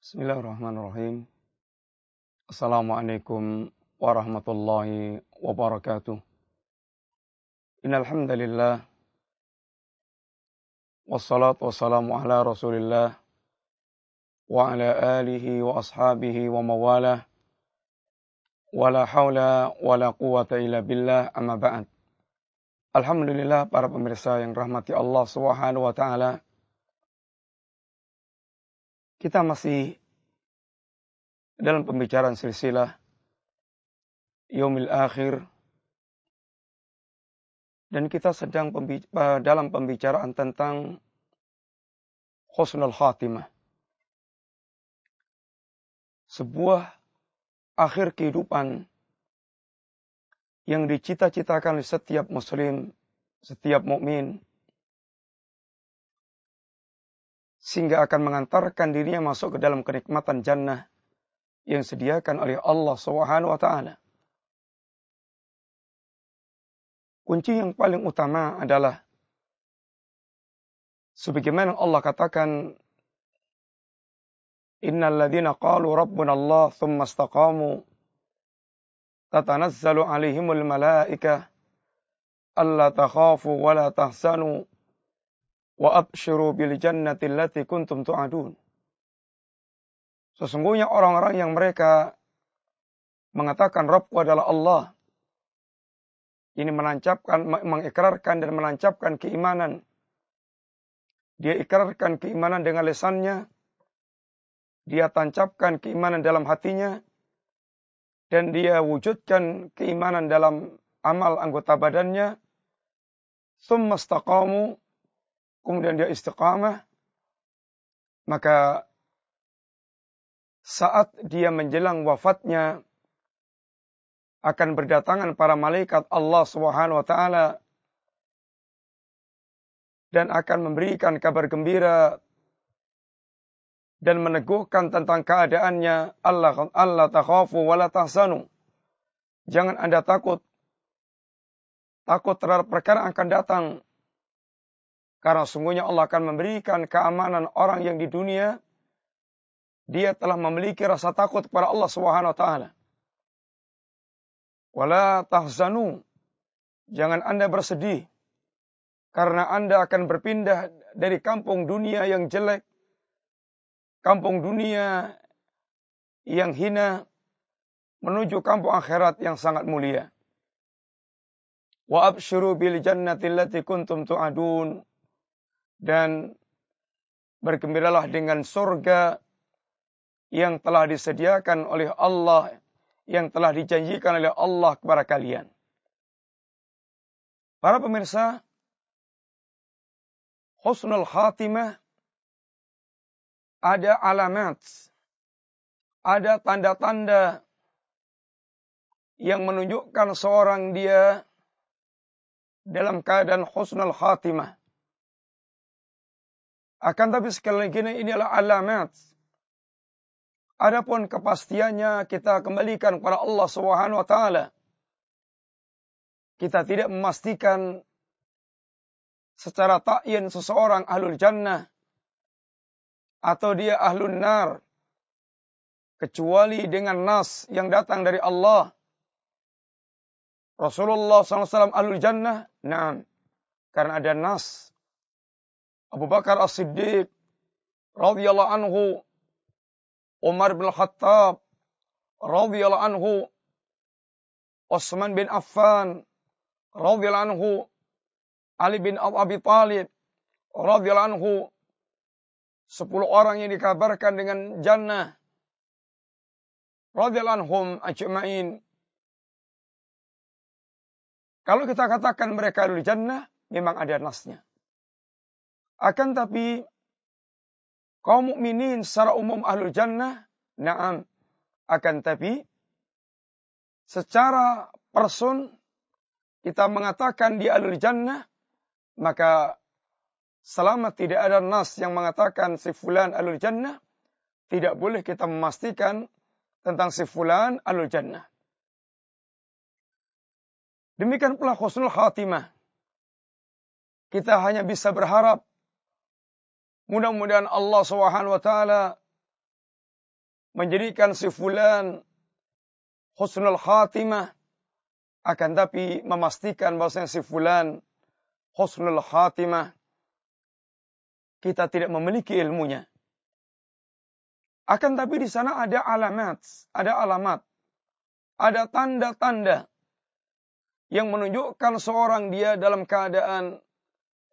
Bismillahirrahmanirrahim. Assalamualaikum warahmatullahi wabarakatuh. Innal hamdalillah wassalatu wassalamu ala Rasulillah wa ala alihi wa ashabihi wa mawalah. Wala haula wala quwata illa billah, amma ba'd. Alhamdulillah, para pemirsa yang rahmati Allah Subhanahu wa taala. Kita masih dalam pembicaraan silsilah Yaumil Akhir, dan kita sedang dalam pembicaraan tentang husnul khatimah, sebuah akhir kehidupan yang dicita-citakan oleh setiap muslim, setiap mukmin, sehingga akan mengantarkan dirinya masuk ke dalam kenikmatan jannah yang disediakan oleh Allah Subhanahu wa taala. Kunci yang paling utama adalah sebagaimana Allah katakan, innal ladzina qalu rabbuna Allah tsumma istaqamu tatanazzalu alaihimul malaikah alla takhafu wa la tahzanu wa abshiru bil jannati allati kuntum tu'adun. Sesungguhnya orang-orang yang mereka mengatakan Rabbku adalah Allah, ini mengikrarkan dan menancapkan keimanan. Dia ikrarkan keimanan dengan lisannya, dia tancapkan keimanan dalam hatinya, dan dia wujudkan keimanan dalam amal anggota badannya. Tsumma istaqamu, kemudian dia istiqamah, maka saat dia menjelang wafatnya akan berdatangan para malaikat Allah Subhanahu wa taala dan akan memberikan kabar gembira dan meneguhkan tentang keadaannya. Allah takhafu wa la tahzanu. Jangan Anda takut terhadap perkara yang akan datang, karena sungguhnya Allah akan memberikan keamanan orang yang di dunia dia telah memiliki rasa takut kepada Allah Subhanahu wa taala. Wala tahzanu, jangan Anda bersedih karena Anda akan berpindah dari kampung dunia yang jelek, kampung dunia yang hina, menuju kampung akhirat yang sangat mulia. Wa abshiru bil jannati allati kuntum tu'adun, dan bergembiralah dengan surga yang telah disediakan oleh Allah, yang telah dijanjikan oleh Allah kepada kalian. Para pemirsa, husnul khatimah ada alamat, ada tanda-tanda yang menunjukkan seorang dia dalam keadaan husnul khatimah. Akan tapi sekali lagi ini adalah alamat. Adapun kepastiannya kita kembalikan kepada Allah Subhanahu wa taala. Kita tidak memastikan secara ta'yin seseorang ahlul jannah atau dia ahlun nar, kecuali dengan nas yang datang dari Allah. Rasulullah SAW ahlul jannah, na'am, karena ada nas. Abu Bakar As-Siddiq radhiyallahu anhu, Umar bin Khattab radhiyallahu anhu, Utsman bin Affan radhiyallahu anhu, Ali bin Abi Thalib radhiyallahu anhu, 10 orang yang dikabarkan dengan jannah radhiyallahu anhum ajma'in. Kalau kita katakan mereka di jannah, memang ada nasnya. Akan tapi kaum mukminin secara umum ahlul jannah, na'am. Akan tapi secara person kita mengatakan dia ahlul jannah, maka selama tidak ada nas yang mengatakan si fulan ahlul jannah, tidak boleh kita memastikan tentang si fulan ahlul jannah. Demikian pula husnul khatimah. Kita hanya bisa berharap mudah-mudahan Allah Subhanahu wa taala menjadikan si fulan husnul khatimah, akan tapi memastikan bahwasanya si fulan husnul khatimah, kita tidak memiliki ilmunya. Akan tapi di sana ada alamat, ada tanda-tanda yang menunjukkan seorang dia dalam keadaan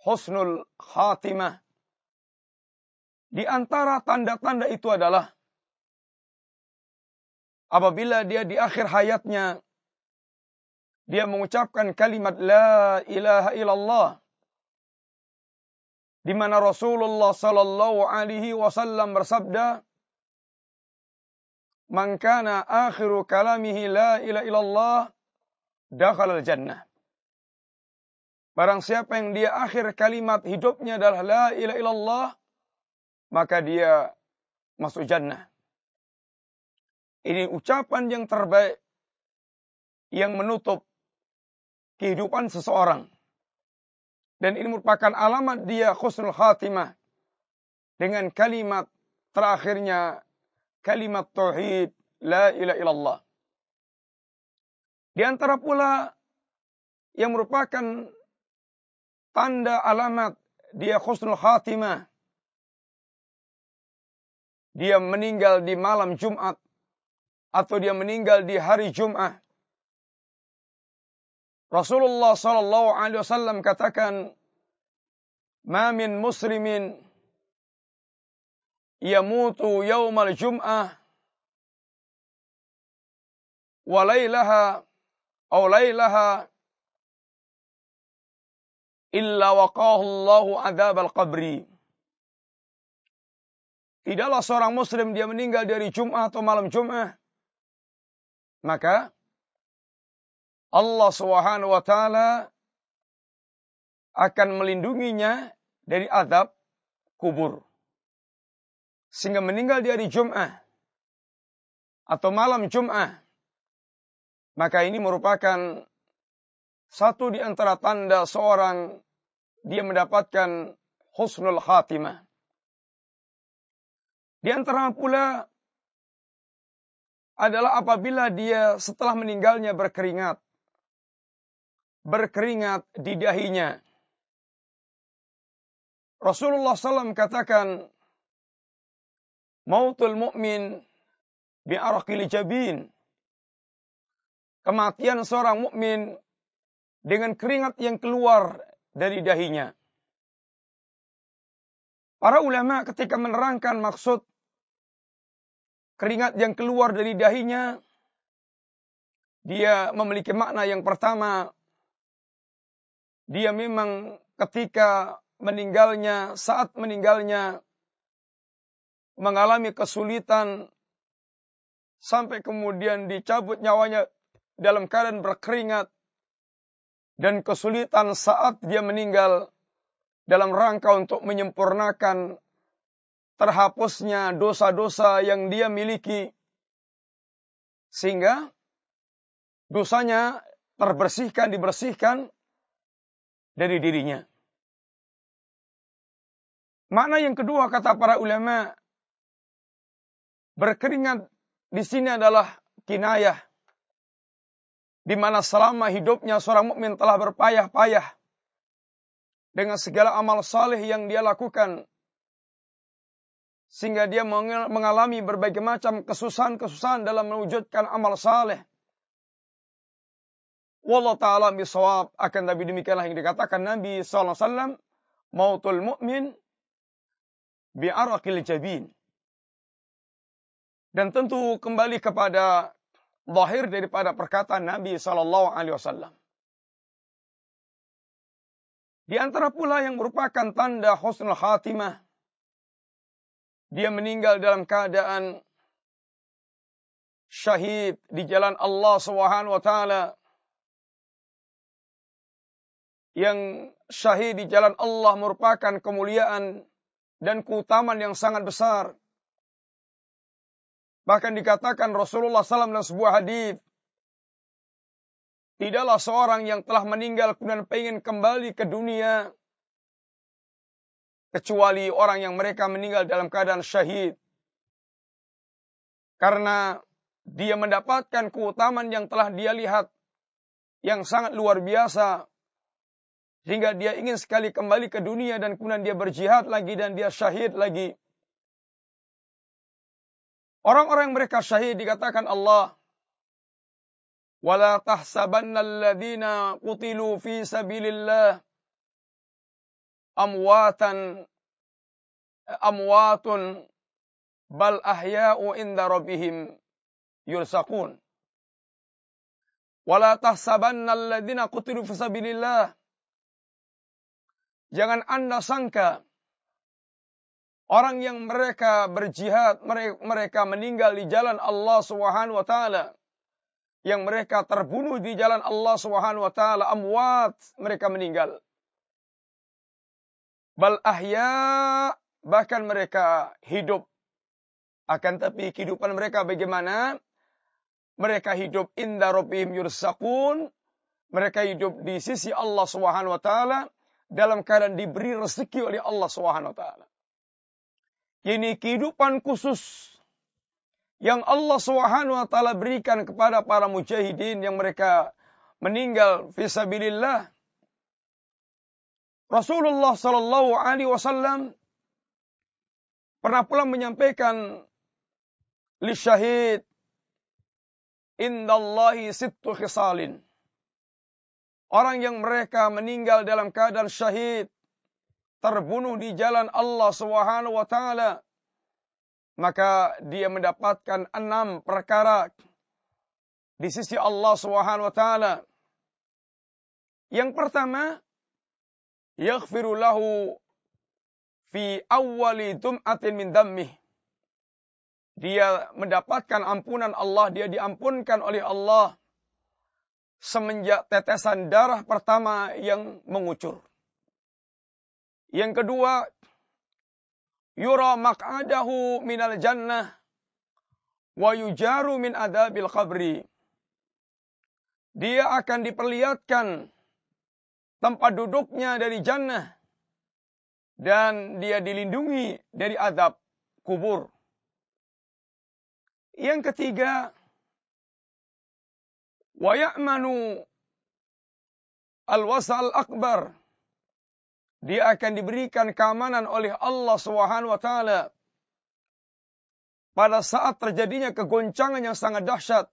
husnul khatimah. Di antara tanda-tanda itu adalah apabila dia di akhir hayatnya dia mengucapkan kalimat la ilaha illallah, di mana Rasulullah sallallahu alaihi wasallam bersabda, "Man kana akhiru kalamihi la ilaha illallah, dakhala al-jannah." Barang siapa yang dia akhir kalimat hidupnya adalah la ilaha illallah, maka dia masuk jannah. Ini ucapan yang terbaik yang menutup kehidupan seseorang. Dan ini merupakan alamat dia husnul khatimah dengan kalimat terakhirnya, kalimat tauhid la ilaha illallah. Di antara pula yang merupakan tanda alamat dia husnul khatimah, dia meninggal di malam Jumat atau dia meninggal di hari Jumat. Rasulullah sallallahu alaihi wasallam katakan, "Ma min muslimin yamutu yaumal jum'ah wa laylaha aw laylaha illa waqahu Allahu adzabal qabri." Tidaklah seorang muslim dia meninggal dari Jumat atau malam Jumat, maka Allah Subhanahu wa taala akan melindunginya dari azab kubur. Sehingga meninggal di hari Jumat atau malam Jumat, maka ini merupakan satu di antara tanda seorang dia mendapatkan husnul khatimah. Di antara pula adalah apabila dia setelah meninggalnya berkeringat di dahinya. Rasulullah SAW katakan, "Mautul mu'min bi'araqil jabin." Kematian seorang mukmin dengan keringat yang keluar dari dahinya. Para ulama ketika menerangkan maksud keringat yang keluar dari dahinya, dia memiliki makna yang pertama, dia memang ketika meninggalnya, saat meninggalnya, mengalami kesulitan, sampai kemudian dicabut nyawanya dalam keadaan berkeringat, dan kesulitan saat dia meninggal dalam rangka untuk menyempurnakan terhapusnya dosa-dosa yang dia miliki, sehingga dosanya dibersihkan dari dirinya. Makna yang kedua kata para ulama, berkeringat di sini adalah kinayah, di mana selama hidupnya seorang mukmin telah berpayah-payah dengan segala amal saleh yang dia lakukan, sehingga dia mengalami berbagai macam kesusahan-kesusahan dalam mewujudkan amal saleh. Wallahu ta'ala bisawab. Akan tapi demikianlah yang dikatakan Nabi SAW, mautul mu'min bi'araqil jabin. Dan tentu kembali kepada zahir daripada perkataan Nabi SAW. Di antara pula yang merupakan tanda husnul khatimah, dia meninggal dalam keadaan syahid di jalan Allah Subhanahu wa taala. Yang syahid di jalan Allah merupakan kemuliaan dan keutamaan yang sangat besar. Bahkan dikatakan Rasulullah SAW dalam sebuah hadis, tidaklah seorang yang telah meninggal kemudian pengen kembali ke dunia, kecuali orang yang mereka meninggal dalam keadaan syahid. Karena dia mendapatkan keutamaan yang telah dia lihat yang sangat luar biasa. Sehingga dia ingin sekali kembali ke dunia dan kemudian dia berjihad lagi dan dia syahid lagi. Orang-orang yang mereka syahid dikatakan Allah, وَلَا تَحْسَبَنَّ الَّذِينَ قُتِلُوا فِي سَبِيلِ اللَّهِ أَمْوَاتٌ بَلْ أَحْيَاءٌ عِنْدَ رَبِّهِمْ يُرْزَقُونَ وَلَا تَحْسَبَنَّ الَّذِينَ قُتِلُوا فِي سَبِيلِ اللَّهِ. Jangan Anda sangka orang yang mereka berjihad, mereka meninggal di jalan Allah Subhanahu wa taala, yang mereka terbunuh di jalan Allah Subhanahu wa taala, amwat, mereka meninggal. Bal ahya, bahkan mereka hidup. Akan tapi kehidupan mereka bagaimana? Mereka hidup inda rabbihim yursaqun. Mereka hidup di sisi Allah Subhanahu wa taala dalam keadaan diberi rezeki oleh Allah Subhanahu wa taala. Ini kehidupan khusus yang Allah Subhanahu wa taala berikan kepada para mujahidin yang mereka meninggal fi sabilillah. Rasulullah sallallahu alaihi wasallam pernah pula menyampaikan li syahid indallahi sittu khisalin. Orang yang mereka meninggal dalam keadaan syahid, terbunuh di jalan Allah Subhanahu wa taala, maka dia mendapatkan 6 perkara di sisi Allah Subhanahu wa taala. Yang pertama, yaghfiru lahu fi awwali dum'atin min dammih. Dia mendapatkan ampunan Allah, dia diampunkan oleh Allah semenjak tetesan darah pertama yang mengucur. Yang kedua, yura maq'adahu minal jannah wa yujaru min adabil qabri. Dia akan diperlihatkan tempat duduknya dari jannah dan dia dilindungi dari azab kubur. Yang ketiga, wa ya'manu al-wasal akbar. Dia akan diberikan keamanan oleh Allah Subhanahu wa taala pada saat terjadinya kegoncangan yang sangat dahsyat,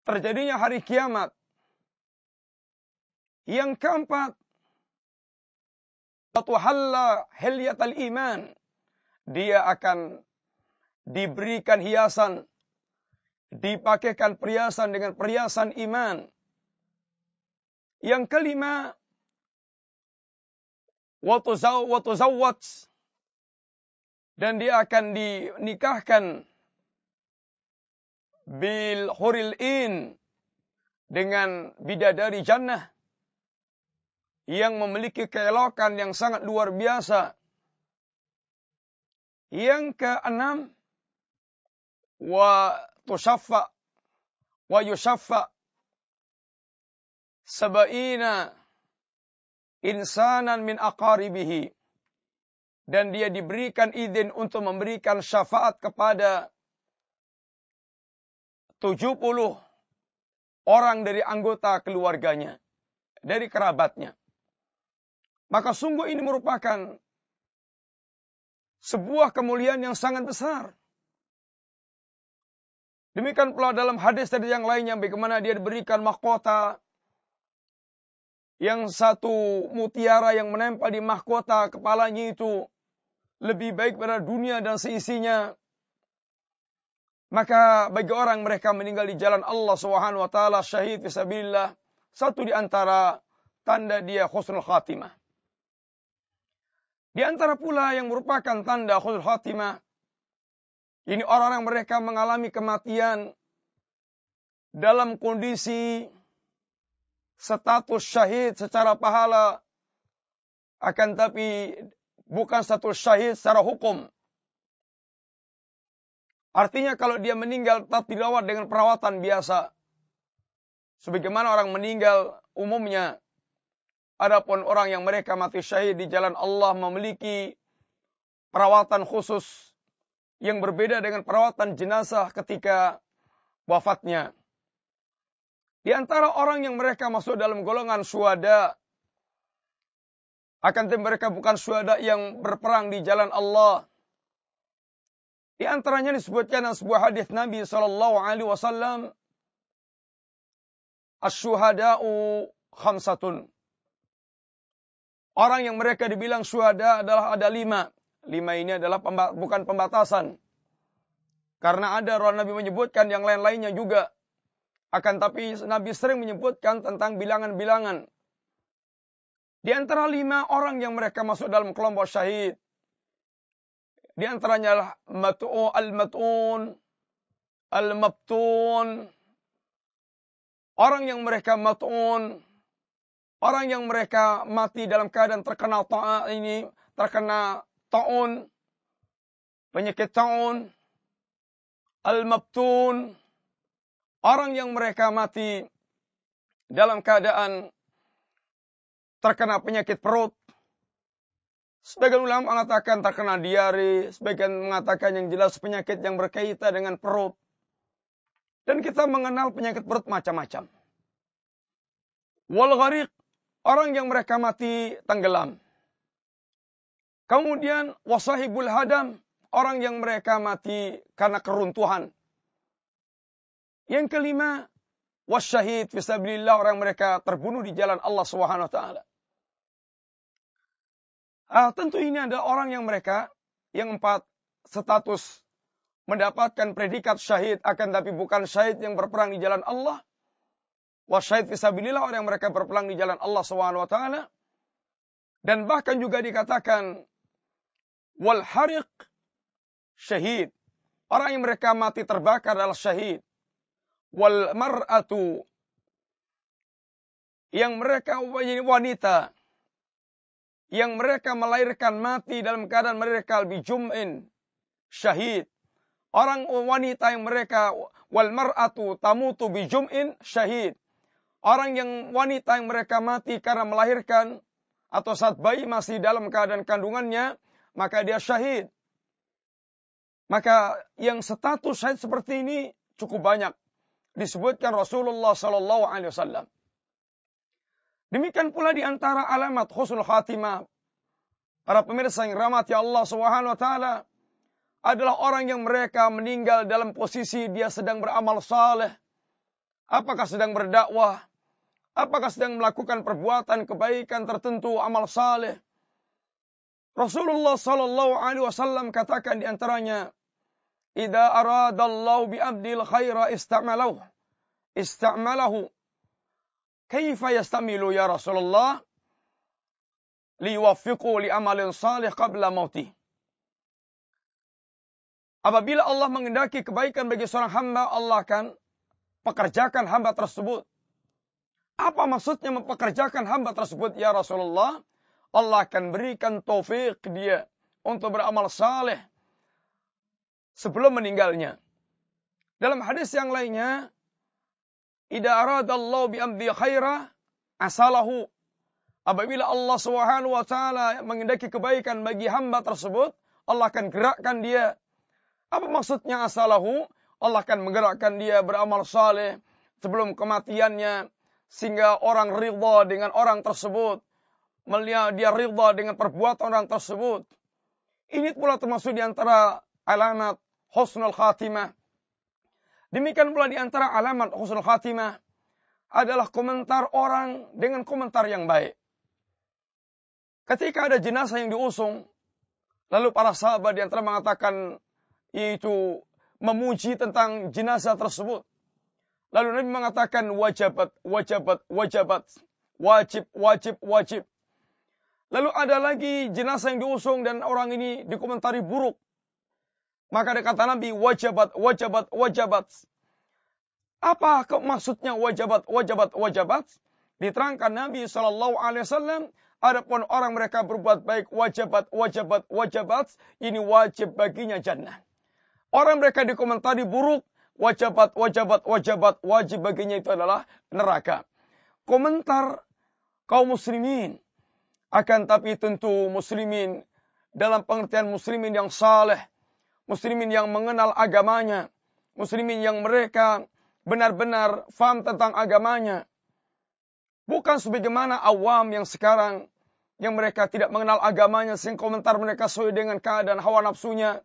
terjadinya hari kiamat. Yang keempat, tuhalla hilyatal iman. Dia akan diberikan hiasan, dipakaikan perhiasan dengan perhiasan iman. Yang kelima, wa tuzawwaj, dan dia akan dinikahkan bil huril in, dengan bidadari jannah yang memiliki keelokan yang sangat luar biasa. Yang keenam, wa tushaffa wa yushaffa sab'ina insanan min aqaribihi, dan dia diberikan izin untuk memberikan syafaat kepada 70 orang dari anggota keluarganya, dari kerabatnya. Maka sungguh ini merupakan sebuah kemuliaan yang sangat besar. Demikian pula dalam hadis dari yang lainnya, bagaimana dia diberikan mahkota, yang satu mutiara yang menempel di mahkota kepalanya itu lebih baik pada dunia dan seisinya. Maka bagi orang mereka meninggal di jalan Allah Subhanahu wa taala, syahid fisabilillah, satu di antara tanda dia husnul khatimah. Di antara pula yang merupakan tanda husnul khatimah, ini orang-orang mereka mengalami kematian dalam kondisi status syahid secara pahala, akan tapi bukan status syahid secara hukum. Artinya kalau dia meninggal tetap dirawat dengan perawatan biasa, sebagaimana orang meninggal umumnya. Adapun orang yang mereka mati syahid di jalan Allah memiliki perawatan khusus, yang berbeda dengan perawatan jenazah ketika wafatnya. Di antara orang yang mereka masuk dalam golongan syuhada, akan tetapi mereka bukan syuhada yang berperang di jalan Allah. Di antaranya disebutkan dalam sebuah hadis Nabi SAW, asy-syuhada'u khamsatun. Orang yang mereka dibilang syuhada adalah ada 5. 5 ini adalah bukan pembatasan. Karena ada Nabi menyebutkan yang lain-lainnya juga. Akan tapi Nabi sering menyebutkan tentang bilangan-bilangan. Di antara 5 orang yang mereka masuk dalam kelompok syahid. Di antaranya al-mat'un, al-mabtun. Orang yang mereka mat'un. Orang yang mereka mati dalam keadaan terkena ta'un. Penyakit ta'un. Al-mabtun. Orang yang mereka mati dalam keadaan terkena penyakit perut. Sebagian ulama mengatakan terkena diare, sebagian mengatakan yang jelas penyakit yang berkaitan dengan perut. Dan kita mengenal penyakit perut macam-macam. Wal ghariq, orang yang mereka mati tenggelam. Kemudian wasahibul hadam, orang yang mereka mati karena keruntuhan. Yang kelima, wasyahid fisabilillah, orang mereka terbunuh di jalan Allah Subhanahu wa taala. Tentu ini adalah orang yang mereka yang 4 status mendapatkan predikat syahid, akan tapi bukan syahid yang berperang di jalan Allah. Wasyahid fisabilillah, orang yang mereka berperang di jalan Allah Subhanahu wa taala. Dan bahkan juga dikatakan wal hariq syahid, orang yang mereka mati terbakar adalah syahid. Wal mar'atu, yang mereka wanita yang mereka melahirkan mati dalam keadaan mereka bijum'in syahid. Orang wanita yang mereka wal mar'atu tamutu bijum'in syahid. Orang yang wanita yang mereka mati karena melahirkan atau saat bayi masih dalam keadaan kandungannya, maka dia syahid. Maka yang status syahid seperti ini cukup banyak disebutkan Rasulullah sallallahu alaihi wasallam. Demikian pula di antara alamat husnul khatimah, para pemirsa yang rahmati Allah Subhanahu wa taala, adalah orang yang mereka meninggal dalam posisi dia sedang beramal saleh. Apakah sedang berdakwah, apakah sedang melakukan perbuatan kebaikan tertentu, amal saleh. Rasulullah sallallahu alaihi wasallam katakan di antaranya, idza aradallahu bi 'abdil khaira ista'malahu. Kaifa yastamilu ya Rasulullah? Liwaffiqu li amalin salih qabla mautih. Apabila Allah mengendaki kebaikan bagi seorang hamba, Allah akan pekerjakan hamba tersebut. Apa maksudnya mempekerjakan hamba tersebut ya Rasulullah? Allah akan berikan taufik dia untuk beramal saleh sebelum meninggalnya. Dalam hadis yang lainnya, idza aradallahu bi 'abdi khaira asalahu. Apabila Allah Subhanahu wa taala mengendaki kebaikan bagi hamba tersebut, Allah akan gerakkan dia. Apa maksudnya asalahu? Allah akan menggerakkan dia beramal saleh sebelum kematiannya, sehingga orang ridha dengan orang tersebut. Melihat dia ridha dengan perbuatan orang tersebut. Ini pula termasuk di antara alamat husnul khatimah. Demikian pula di antara alamat husnul khatimah adalah komentar orang dengan komentar yang baik. Ketika ada jenazah yang diusung, lalu para sahabat di antara mengatakan yaitu memuji tentang jenazah tersebut. Lalu Nabi mengatakan wajibat. Wajib. Lalu ada lagi jenazah yang diusung dan orang ini dikomentari buruk. Maka dia kata Nabi wajibat. Apa maksudnya wajibat? Diterangkan Nabi SAW, adapun orang mereka berbuat baik wajibat, ini wajib baginya jannah. Orang mereka dikomentari buruk, wajibat, wajib baginya itu adalah neraka. Komentar kaum muslimin, akan tapi tentu muslimin dalam pengertian muslimin yang saleh, muslimin yang mengenal agamanya, muslimin yang mereka benar-benar faham tentang agamanya. Bukan sebagaimana awam yang sekarang, yang mereka tidak mengenal agamanya, sehingga komentar mereka sesuai dengan keadaan hawa nafsunya.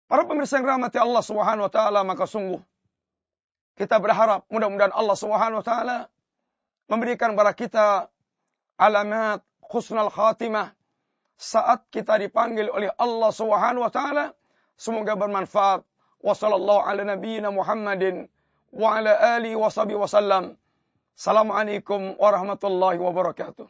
Para pemirsa yang rahmati Allah Subhanahu wa taala, maka sungguh kita berharap mudah-mudahan Allah Subhanahu wa taala memberikan kepada kita alamat husnul khatimah saat kita dipanggil oleh Allah Subhanahu wa taala. Semoga bermanfaat. Wassallallahu ala nabiyyina Muhammadin wa ala alihi wa sahbihi wasallam. Assalamualaikum warahmatullahi wabarakatuh.